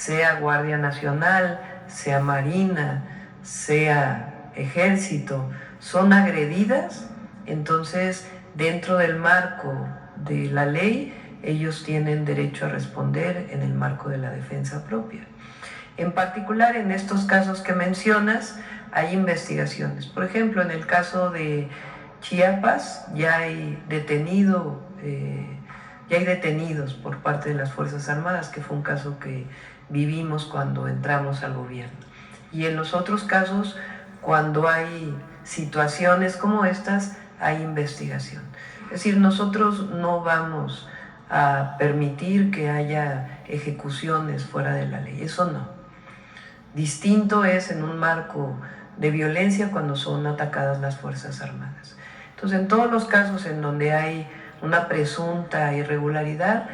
sea Guardia Nacional, sea Marina, sea Ejército, son agredidas, entonces dentro del marco de la ley ellos tienen derecho a responder en el marco de la defensa propia. En particular, en estos casos que mencionas, hay investigaciones. Por ejemplo, en el caso de Chiapas ya hay detenidos por parte de las Fuerzas Armadas, que fue un caso que vivimos cuando entramos al gobierno. Y en los otros casos, cuando hay situaciones como estas, hay investigación. Es decir, nosotros no vamos a permitir que haya ejecuciones fuera de la ley, eso no. Distinto es en un marco de violencia cuando son atacadas las Fuerzas Armadas. Entonces, en todos los casos en donde hay una presunta irregularidad,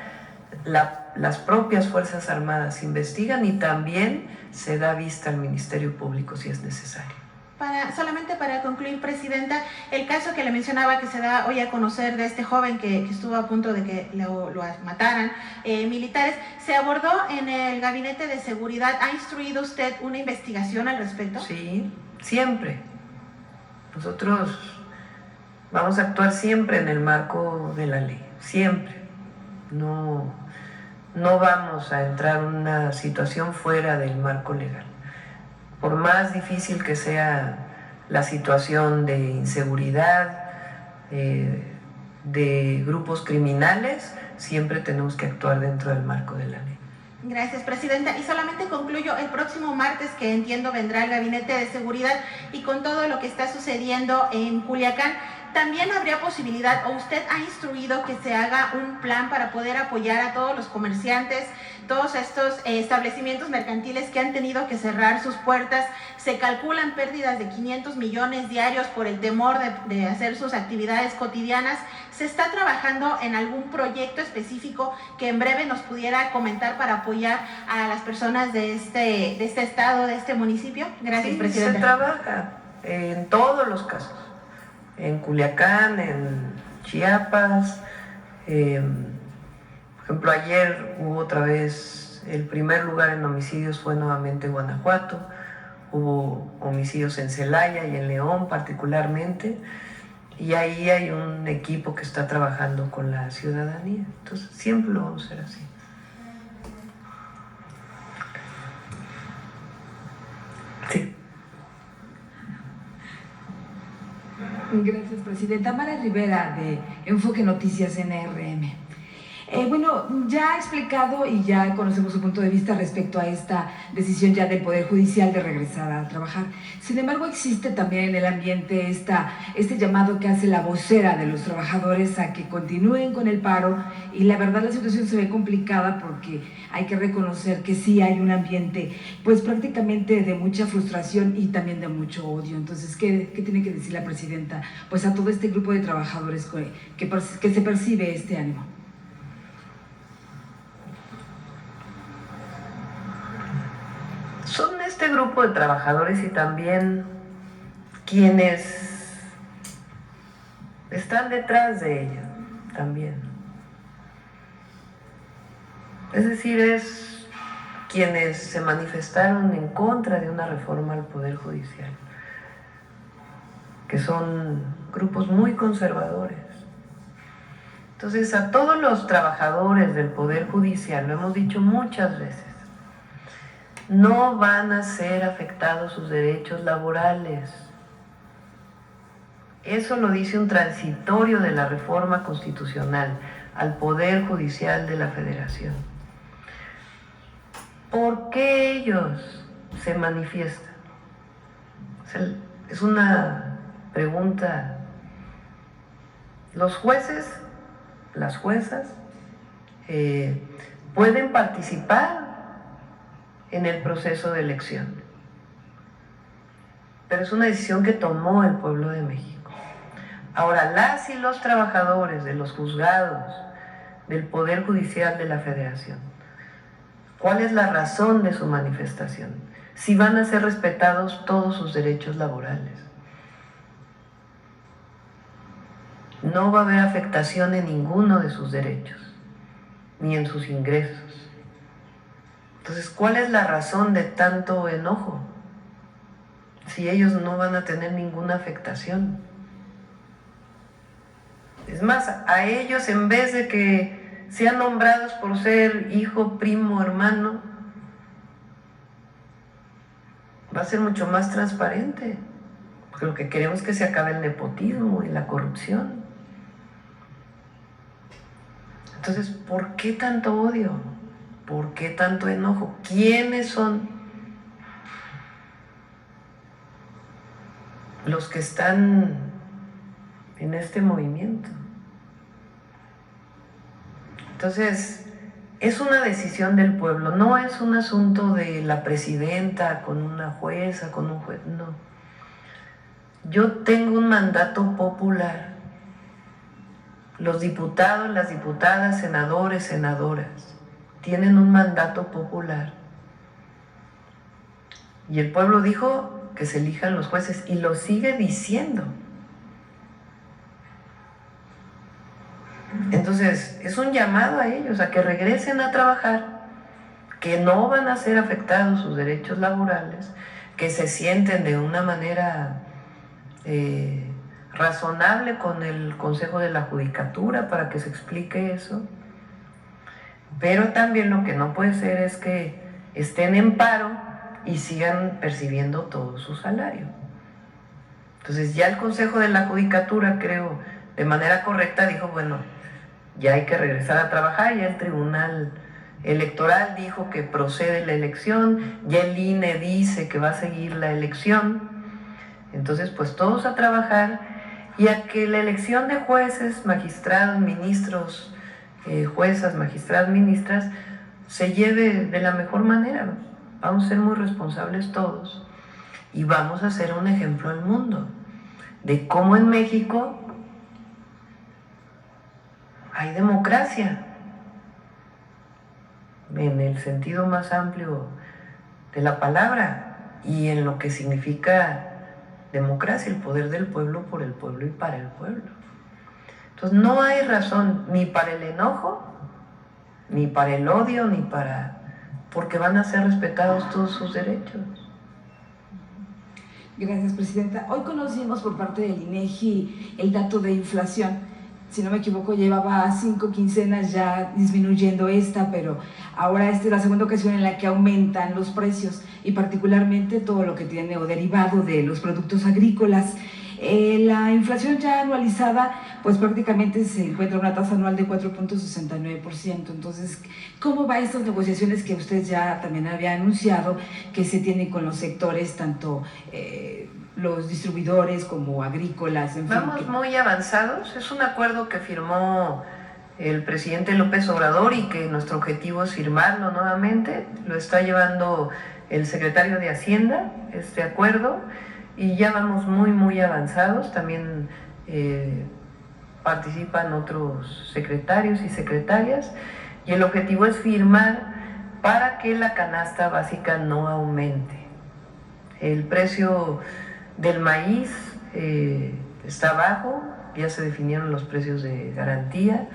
las propias Fuerzas Armadas investigan y también se da vista al Ministerio Público si es necesario. Solamente para concluir, Presidenta, el caso que le mencionaba que se da hoy a conocer de este joven que estuvo a punto de que lo mataran militares, ¿se abordó en el Gabinete de Seguridad? ¿Ha instruido usted una investigación al respecto? Sí, siempre. Nosotros vamos a actuar siempre en el marco de la ley, siempre. No vamos a entrar en una situación fuera del marco legal. Por más difícil que sea la situación de inseguridad, de grupos criminales, siempre tenemos que actuar dentro del marco de la ley. Gracias, Presidenta. Y solamente concluyo, el próximo martes, que entiendo vendrá el Gabinete de Seguridad, y con todo lo que está sucediendo en Culiacán, ¿también habría posibilidad, o usted ha instruido que se haga un plan para poder apoyar a todos los comerciantes, todos estos establecimientos mercantiles que han tenido que cerrar sus puertas? Se calculan pérdidas de 500 millones diarios por el temor de hacer sus actividades cotidianas. ¿Se está trabajando en algún proyecto específico que en breve nos pudiera comentar para apoyar a las personas de este estado, de este municipio? Gracias, sí, Presidenta. Se trabaja en todos los casos, en Culiacán, en Chiapas. Por ejemplo, ayer hubo otra vez, el primer lugar en homicidios fue nuevamente Guanajuato, hubo homicidios en Celaya y en León particularmente, y ahí hay un equipo que está trabajando con la ciudadanía. Entonces siempre lo vamos a hacer así. Sí. Gracias, Presidenta. Mara Rivera, de Enfoque Noticias NRM. Bueno, ya ha explicado y ya conocemos su punto de vista respecto a esta decisión ya del Poder Judicial de regresar a trabajar. Sin embargo, existe también en el ambiente este llamado que hace la vocera de los trabajadores a que continúen con el paro, y la verdad la situación se ve complicada porque hay que reconocer que sí hay un ambiente pues prácticamente de mucha frustración y también de mucho odio. Entonces, ¿qué tiene que decir la Presidenta pues a todo este grupo de trabajadores que se percibe este ánimo? Son este grupo de trabajadores y también quienes están detrás de ello también. Es decir, es quienes se manifestaron en contra de una reforma al Poder Judicial, que son grupos muy conservadores. Entonces, a todos los trabajadores del Poder Judicial, lo hemos dicho muchas veces, no van a ser afectados sus derechos laborales. Eso lo dice un transitorio de la reforma constitucional al Poder Judicial de la Federación. ¿Por qué ellos se manifiestan? Es una pregunta. Los jueces, las juezas, pueden participar en el proceso de elección, pero es una decisión que tomó el pueblo de México. Ahora, las y los trabajadores de los juzgados del Poder Judicial de la Federación, ¿cuál es la razón de su manifestación? Si van a ser respetados todos sus derechos laborales. No va a haber afectación en ninguno de sus derechos, ni en sus ingresos. Entonces, ¿cuál es la razón de tanto enojo? Si ellos no van a tener ninguna afectación. Es más, a ellos, en vez de que sean nombrados por ser hijo, primo, hermano, va a ser mucho más transparente. Porque lo que queremos es que se acabe el nepotismo y la corrupción. Entonces, ¿por qué tanto odio? ¿Por qué tanto enojo? ¿Quiénes son los que están en este movimiento? Entonces, es una decisión del pueblo, no es un asunto de la presidenta con una jueza, con un juez, no. Yo tengo un mandato popular. Los diputados, las diputadas, senadores, senadoras, tienen un mandato popular. Y el pueblo dijo que se elijan los jueces y lo sigue diciendo. Entonces, es un llamado a ellos a que regresen a trabajar, que no van a ser afectados sus derechos laborales, que se sienten de una manera razonable con el Consejo de la Judicatura para que se explique eso. Pero también lo que no puede ser es que estén en paro y sigan percibiendo todo su salario. Entonces ya el Consejo de la Judicatura, creo, de manera correcta dijo, bueno, ya hay que regresar a trabajar, ya el Tribunal Electoral dijo que procede la elección, ya el INE dice que va a seguir la elección, entonces pues todos a trabajar y a que la elección de jueces, magistrados, ministros, juezas, magistradas, ministras, se lleve de la mejor manera. Vamos a ser muy responsables todos y vamos a ser un ejemplo al mundo de cómo en México hay democracia en el sentido más amplio de la palabra y en lo que significa democracia, el poder del pueblo por el pueblo y para el pueblo. Entonces no hay razón ni para el enojo, ni para el odio, ni para... porque van a ser respetados todos sus derechos. Gracias, Presidenta. Hoy conocimos por parte del INEGI el dato de inflación. Si no me equivoco, llevaba 5 quincenas ya disminuyendo esta, pero ahora esta es la segunda ocasión en la que aumentan los precios y particularmente todo lo que tiene o derivado de los productos agrícolas. La inflación ya anualizada, pues prácticamente se encuentra una tasa anual de 4.69%. Entonces, ¿cómo va estas negociaciones que usted ya también había anunciado que se tienen con los sectores, tanto los distribuidores como agrícolas? En fin, vamos muy avanzados. Es un acuerdo que firmó el presidente López Obrador y que nuestro objetivo es firmarlo nuevamente. Lo está llevando el secretario de Hacienda, este acuerdo, y ya vamos muy avanzados. También participan otros secretarios y secretarias y el objetivo es firmar para que la canasta básica no aumente. El precio del maíz está bajo, ya se definieron los precios de garantía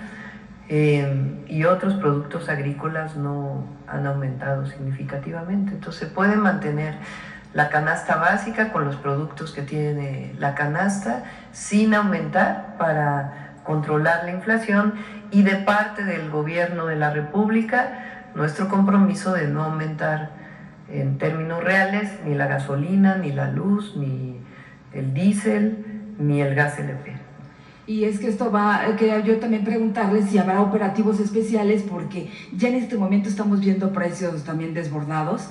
y otros productos agrícolas no han aumentado significativamente. Entonces se puede mantener la canasta básica con los productos que tiene la canasta sin aumentar para controlar la inflación y de parte del gobierno de la República nuestro compromiso de no aumentar en términos reales ni la gasolina, ni la luz, ni el diésel, ni el gas LP. Y es que esto va, quería yo también preguntarles si habrá operativos especiales, porque ya en este momento estamos viendo precios también desbordados.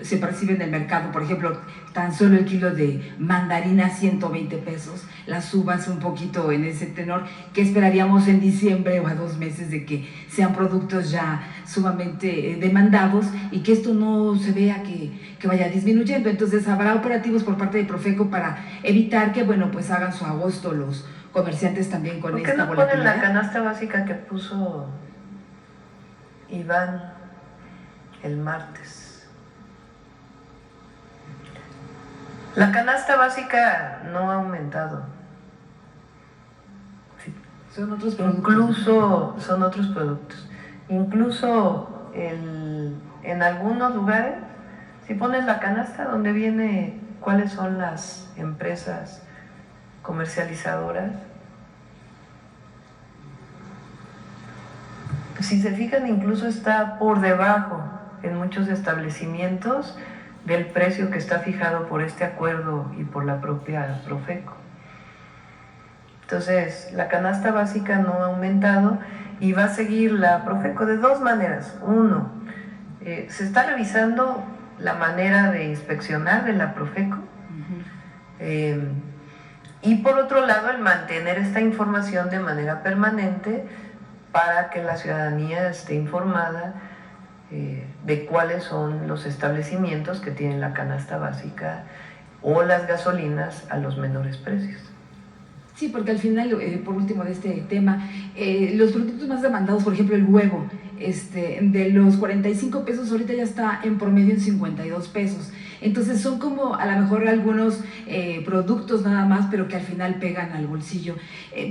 Se percibe en el mercado, por ejemplo, tan solo el kilo de mandarina 120 pesos, las uvas un poquito en ese tenor. ¿Qué esperaríamos en diciembre o a 2 meses de que sean productos ya sumamente demandados y que esto no se vea que vaya disminuyendo? Entonces habrá operativos por parte de Profeco para evitar que, bueno, pues hagan su agosto los comerciantes también con esta volatilidad. ¿Por qué no ponen la canasta básica que puso Iván el martes? La canasta básica no ha aumentado. Sí. Son otros productos. Incluso son otros productos. Incluso en algunos lugares, si pones la canasta donde viene cuáles son las empresas comercializadoras, si se fijan, incluso está por debajo en muchos establecimientos del precio que está fijado por este acuerdo y por la propia Profeco. Entonces, la canasta básica no ha aumentado y va a seguir la Profeco de dos maneras. Uno, se está revisando la manera de inspeccionar de la Profeco, y por otro lado, el mantener esta información de manera permanente para que la ciudadanía esté informada de cuáles son los establecimientos que tienen la canasta básica o las gasolinas a los menores precios. Sí, porque al final, por último de este tema, los productos más demandados, por ejemplo el huevo, de los 45 pesos ahorita ya está en promedio en 52 pesos. Entonces son como a lo mejor algunos productos nada más, pero que al final pegan al bolsillo.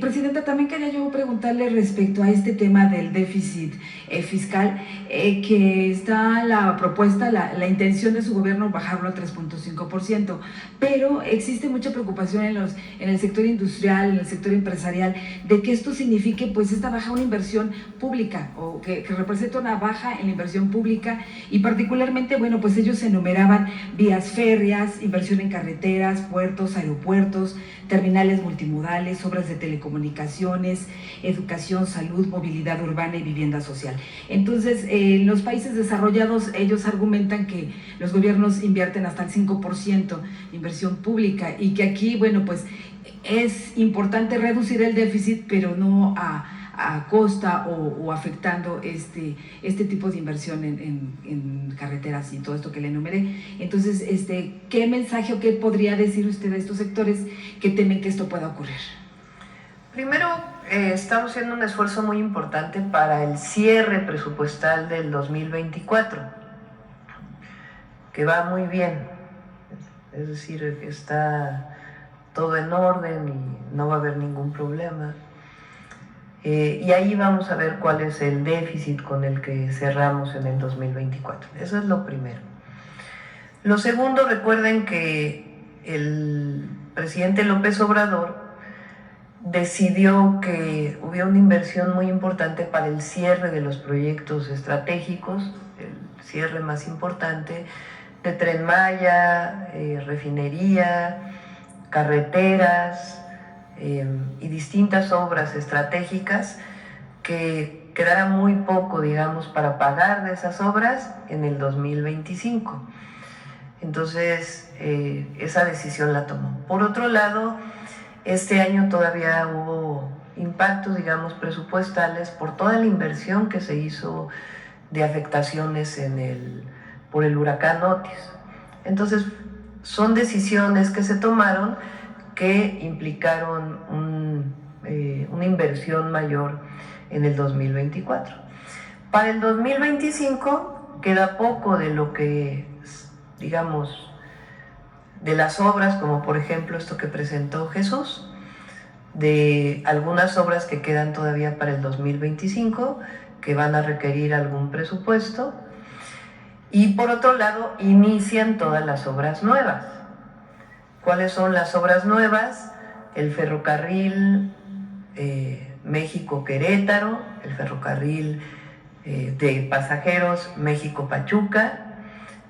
Presidenta, también quería yo preguntarle respecto a este tema del déficit fiscal, que está la propuesta, la intención de su gobierno bajarlo a 3.5%, pero existe mucha preocupación en el sector industrial, en el sector empresarial, de que esto signifique pues esta baja una inversión pública, o que representa una baja en la inversión pública, y particularmente, bueno, pues ellos enumeraban vías férreas, inversión en carreteras, puertos, aeropuertos, terminales multimodales, obras de telecomunicaciones, educación, salud, movilidad urbana y vivienda social. Entonces, en los países desarrollados, ellos argumentan que los gobiernos invierten hasta el 5% de inversión pública, y que aquí, bueno, pues es importante reducir el déficit, pero no a costa o afectando este tipo de inversión en carreteras y todo esto que le enumeré. Entonces, ¿qué mensaje o qué podría decir usted a estos sectores que temen que esto pueda ocurrir? Primero, estamos haciendo un esfuerzo muy importante para el cierre presupuestal del 2024, que va muy bien, es decir, que está todo en orden y no va a haber ningún problema. Y ahí vamos a ver cuál es el déficit con el que cerramos en el 2024. Eso es lo primero. Lo segundo, recuerden que el presidente López Obrador decidió que hubiera una inversión muy importante para el cierre de los proyectos estratégicos, el cierre más importante de Tren Maya, refinería, carreteras, y distintas obras estratégicas, que quedará muy poco, digamos, para pagar de esas obras en el 2025. Entonces, esa decisión la tomó. Por otro lado, este año todavía hubo impactos, digamos, presupuestales por toda la inversión que se hizo de afectaciones por el huracán Otis. Entonces, son decisiones que se tomaron que implicaron una inversión mayor en el 2024. Para el 2025 queda poco de lo que, digamos, de las obras, como por ejemplo esto que presentó Jesús, de algunas obras que quedan todavía para el 2025, que van a requerir algún presupuesto, y por otro lado inician todas las obras nuevas. ¿Cuáles son las obras nuevas? El ferrocarril México-Querétaro, el ferrocarril de pasajeros México-Pachuca,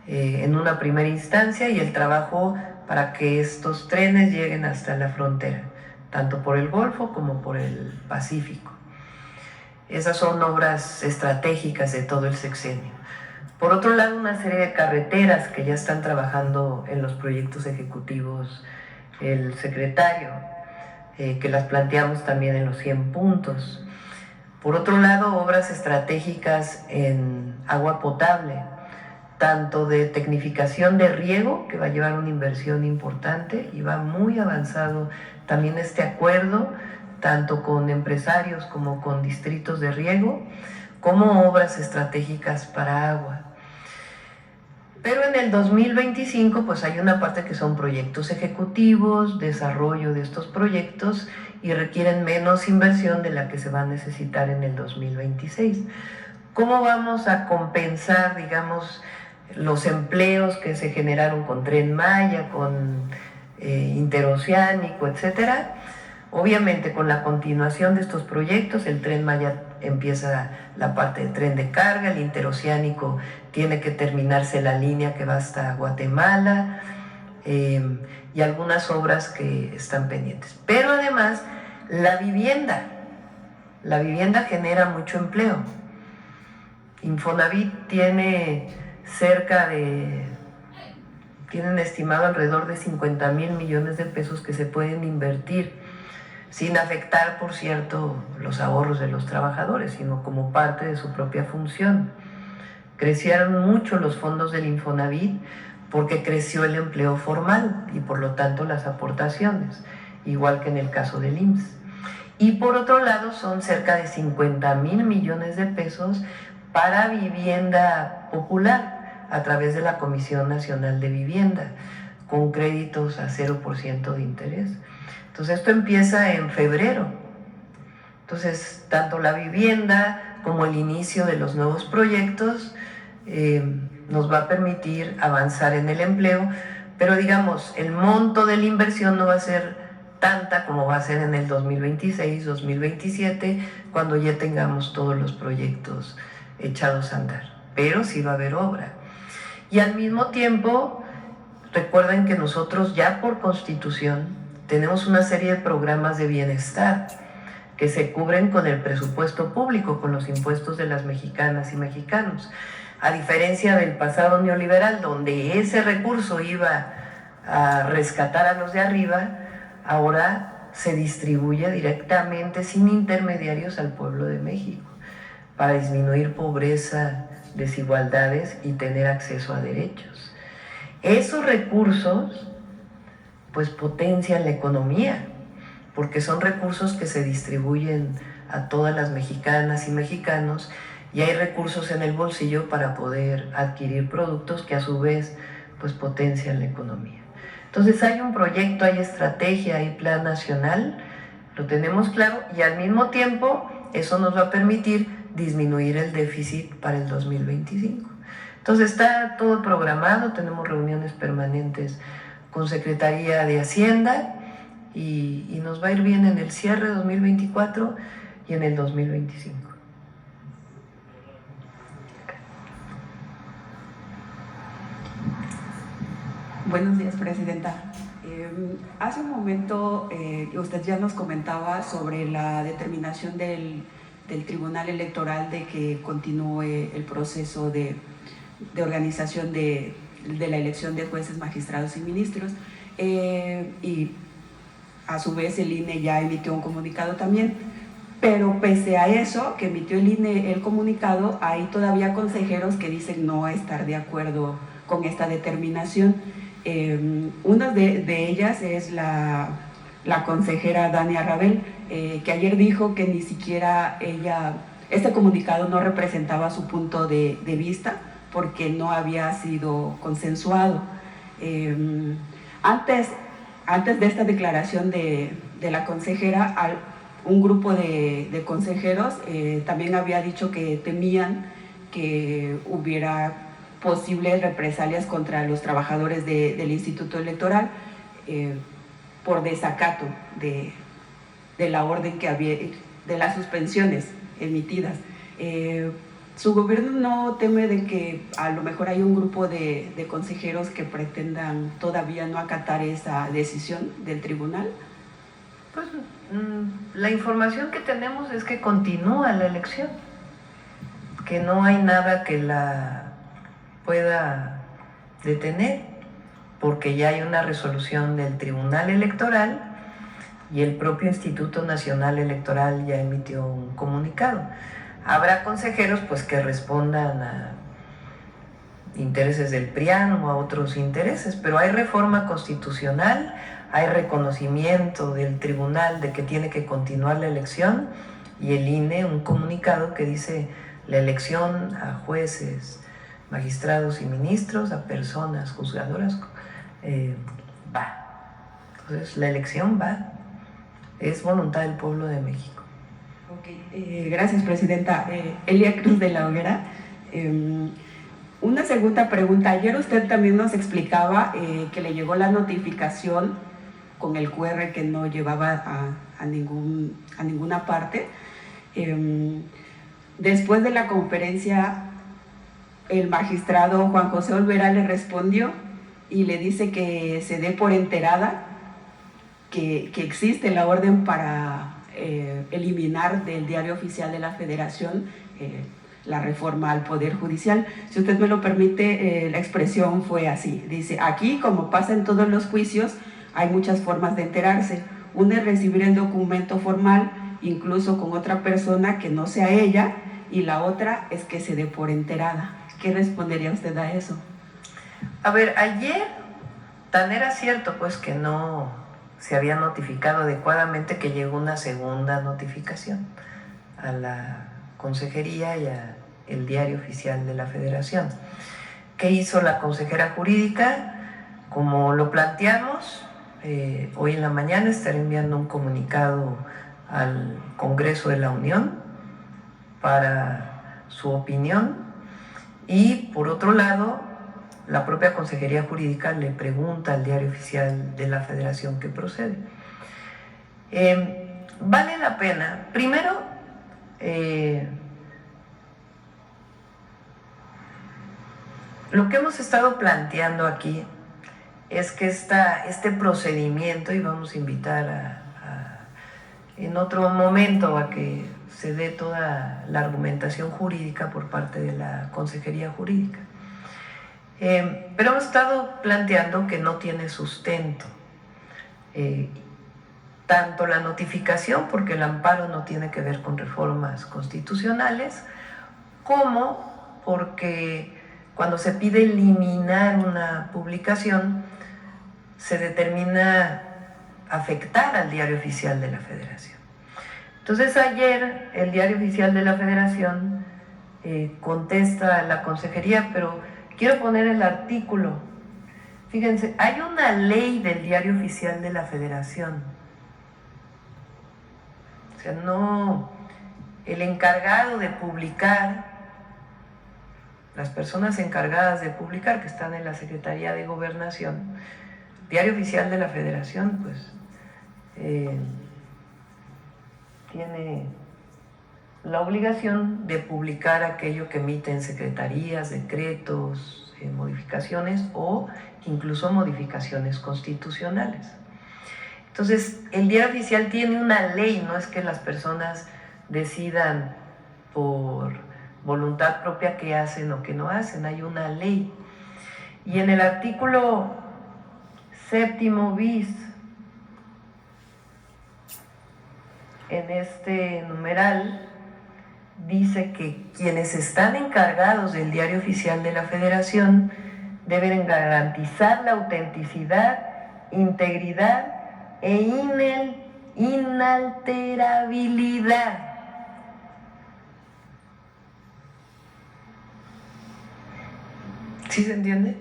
en una primera instancia, y el trabajo para que estos trenes lleguen hasta la frontera, tanto por el Golfo como por el Pacífico. Esas son obras estratégicas de todo el sexenio. Por otro lado, una serie de carreteras que ya están trabajando en los proyectos ejecutivos el secretario, que las planteamos también en los 100 puntos. Por otro lado, obras estratégicas en agua potable, tanto de tecnificación de riego, que va a llevar una inversión importante, y va muy avanzado también este acuerdo, tanto con empresarios como con distritos de riego, como obras estratégicas para agua. Pero en el 2025 pues hay una parte que son proyectos ejecutivos, desarrollo de estos proyectos, y requieren menos inversión de la que se va a necesitar en el 2026. ¿Cómo vamos a compensar, digamos, los empleos que se generaron con Tren Maya, con Interoceánico, etcétera? Obviamente, con la continuación de estos proyectos, el Tren Maya empieza la parte de tren de carga, el Interoceánico tiene que terminarse la línea que va hasta Guatemala, y algunas obras que están pendientes. Pero además, la vivienda genera mucho empleo. Infonavit tienen estimado alrededor de 50,000 millones de pesos que se pueden invertir, sin afectar, por cierto, los ahorros de los trabajadores, sino como parte de su propia función. Crecieron mucho los fondos del Infonavit porque creció el empleo formal y por lo tanto las aportaciones, igual que en el caso del IMSS. Y por otro lado son cerca de 50,000 millones de pesos para vivienda popular a través de la Comisión Nacional de Vivienda, con créditos a 0% de interés. Entonces esto empieza en febrero. Entonces tanto la vivienda como el inicio de los nuevos proyectos nos va a permitir avanzar en el empleo, pero digamos, el monto de la inversión no va a ser tanta como va a ser en el 2026, 2027, cuando ya tengamos todos los proyectos echados a andar, pero sí va a haber obra. Y al mismo tiempo, recuerden que nosotros ya por Constitución tenemos una serie de programas de bienestar que se cubren con el presupuesto público, con los impuestos de las mexicanas y mexicanos. A diferencia del pasado neoliberal, donde ese recurso iba a rescatar a los de arriba, ahora se distribuye directamente, sin intermediarios, al pueblo de México, para disminuir pobreza, desigualdades y tener acceso a derechos. Esos recursos pues potencian la economía, porque son recursos que se distribuyen a todas las mexicanas y mexicanos, y hay recursos en el bolsillo para poder adquirir productos que a su vez pues potencian la economía. Entonces hay un proyecto, hay estrategia, hay plan nacional, lo tenemos claro, y al mismo tiempo eso nos va a permitir disminuir el déficit para el 2025. Entonces está todo programado, tenemos reuniones permanentes con Secretaría de Hacienda y nos va a ir bien en el cierre 2024 y en el 2025. Buenos días, Presidenta. Hace un momento usted ya nos comentaba sobre la determinación del Tribunal Electoral de que continúe el proceso de organización de la elección de jueces, magistrados y ministros, y a su vez el INE ya emitió un comunicado también, pero pese a eso que emitió el INE el comunicado, hay todavía consejeros que dicen no estar de acuerdo con esta determinación. Una de ellas es la consejera Dania Rabel, que ayer dijo que ni siquiera este comunicado no representaba su punto de vista porque no había sido consensuado. Antes de esta declaración de la consejera, un grupo de consejeros también había dicho que temían que hubiera posibles represalias contra los trabajadores del Instituto Electoral por desacato de la orden que había, de las suspensiones emitidas. ¿Su gobierno no teme de que a lo mejor hay un grupo de consejeros que pretendan todavía no acatar esa decisión del tribunal? Pues la información que tenemos es que continúa la elección, que no hay nada que la pueda detener, porque ya hay una resolución del Tribunal Electoral y el propio Instituto Nacional Electoral ya emitió un comunicado. Habrá consejeros pues que respondan a intereses del PRIAN o a otros intereses, pero hay reforma constitucional, hay reconocimiento del tribunal de que tiene que continuar la elección, y el INE un comunicado que dice la elección a jueces, magistrados y ministros, a personas juzgadoras, va. Entonces la elección va, es voluntad del pueblo de México. Gracias, Presidenta. Elia Cruz de la Hoguera. Una segunda pregunta. Ayer usted también nos explicaba que le llegó la notificación con el QR que no llevaba a ninguna parte. Después de la conferencia, el magistrado Juan José Olvera le respondió y le dice que se dé por enterada que existe la orden para eliminar del Diario Oficial de la Federación la reforma al Poder Judicial. Si usted me lo permite, la expresión fue así. Dice, aquí, como pasa en todos los juicios, hay muchas formas de enterarse. Una es recibir el documento formal, incluso con otra persona que no sea ella, y la otra es que se dé por enterada. ¿Qué respondería usted a eso? A ver, ayer tan era cierto pues que no se había notificado adecuadamente, que llegó una segunda notificación a la Consejería y al Diario Oficial de la Federación. ¿Qué hizo la consejera jurídica? Como lo planteamos, hoy en la mañana estaré enviando un comunicado al Congreso de la Unión para su opinión, y por otro lado, la propia Consejería Jurídica le pregunta al Diario Oficial de la Federación qué procede. Vale la pena, primero, lo que hemos estado planteando aquí es que este procedimiento, y vamos a invitar en otro momento a que se dé toda la argumentación jurídica por parte de la Consejería Jurídica. Pero hemos estado planteando que no tiene sustento, tanto la notificación, porque el amparo no tiene que ver con reformas constitucionales, como porque cuando se pide eliminar una publicación, se determina afectar al Diario Oficial de la Federación. Entonces ayer el Diario Oficial de la Federación contesta a la Consejería, pero quiero poner el artículo. Fíjense, hay una ley del Diario Oficial de la Federación. O sea, no, el encargado de publicar, las personas encargadas de publicar que están en la Secretaría de Gobernación, Diario Oficial de la Federación, pues tiene la obligación de publicar aquello que emiten secretarías, decretos, modificaciones o incluso modificaciones constitucionales. Entonces, el Diario Oficial tiene una ley, no es que las personas decidan por voluntad propia qué hacen o qué no hacen, hay una ley. Y en el artículo 7º bis, en este numeral, dice que quienes están encargados del Diario Oficial de la Federación deben garantizar la autenticidad, integridad e inalterabilidad. ¿Sí se entiende?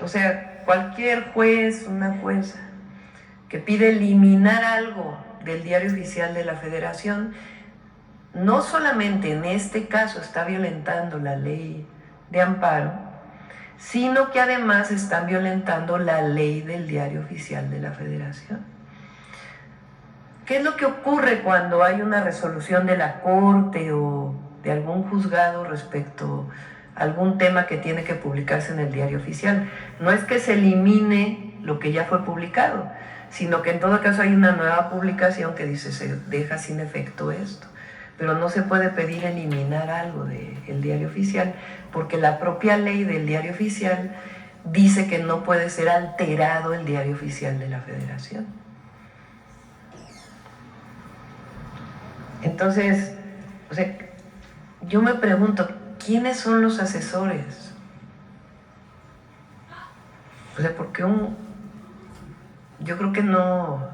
O sea, cualquier juez, una jueza que pide eliminar algo del Diario Oficial de la Federación, no solamente en este caso está violentando la ley de amparo, sino que además están violentando la ley del Diario Oficial de la Federación. ¿Qué es lo que ocurre cuando hay una resolución de la Corte o de algún juzgado respecto a algún tema que tiene que publicarse en el Diario Oficial? No es que se elimine lo que ya fue publicado, sino que en todo caso hay una nueva publicación que dice se deja sin efecto esto, pero no se puede pedir eliminar algo del Diario Oficial porque la propia ley del Diario Oficial dice que no puede ser alterado el Diario Oficial de la Federación. Entonces, o sea, yo me pregunto, ¿quiénes son los asesores? O sea, porque yo creo que no,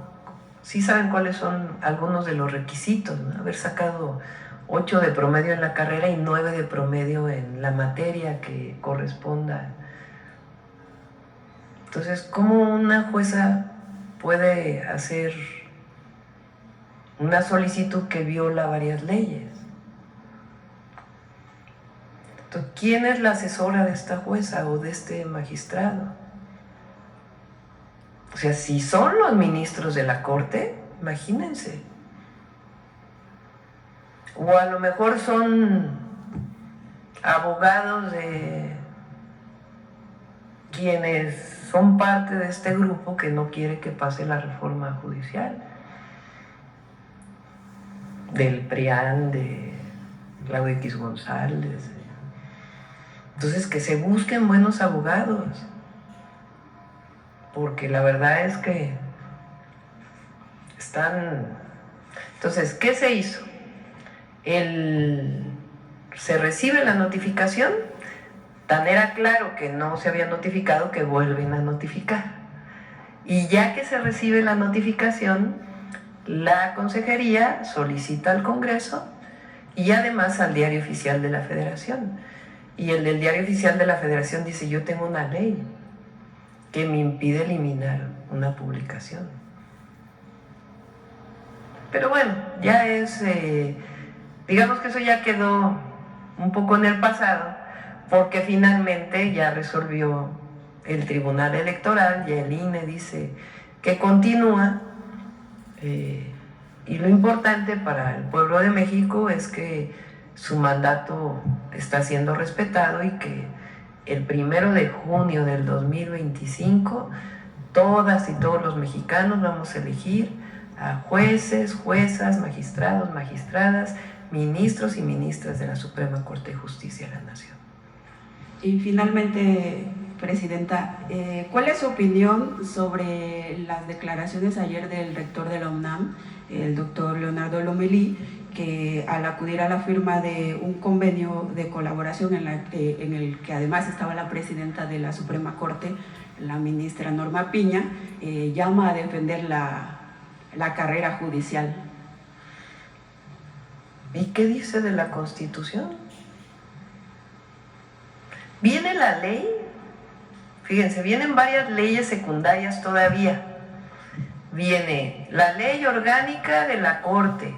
sí saben cuáles son algunos de los requisitos, ¿no? Haber sacado 8 de promedio en la carrera y 9 de promedio en la materia que corresponda. Entonces, ¿cómo una jueza puede hacer una solicitud que viola varias leyes. Entonces, ¿quién es la asesora de esta jueza o de este magistrado? O sea, si son los ministros de la Corte, imagínense. O a lo mejor son abogados de quienes son parte de este grupo que no quiere que pase la reforma judicial. Del PRIAN, de Claudio X González. Entonces, que se busquen buenos abogados, porque la verdad es que están... Entonces, ¿qué se hizo? Se recibe la notificación, tan era claro que no se había notificado que vuelven a notificar. Y ya que se recibe la notificación, la Consejería solicita al Congreso y además al Diario Oficial de la Federación. Y el del Diario Oficial de la Federación dice: yo tengo una ley que me impide eliminar una publicación. Pero bueno, ya es, digamos que eso ya quedó un poco en el pasado, porque finalmente ya resolvió el Tribunal Electoral, ya el INE dice que continúa. Y lo importante para el pueblo de México es que su mandato está siendo respetado y que el 1 de junio del 2025 todas y todos los mexicanos vamos a elegir a jueces, juezas, magistrados, magistradas, ministros y ministras de la Suprema Corte de Justicia de la Nación. Y finalmente, Presidenta, ¿cuál es su opinión sobre las declaraciones ayer del rector de la UNAM, el doctor Leonardo Lomelí, que al acudir a la firma de un convenio de colaboración en el que además estaba la presidenta de la Suprema Corte, la ministra Norma Piña, llama a defender la carrera judicial? ¿Y qué dice de la Constitución? Viene la ley, fíjense, vienen varias leyes secundarias todavía. Viene la ley orgánica de la Corte,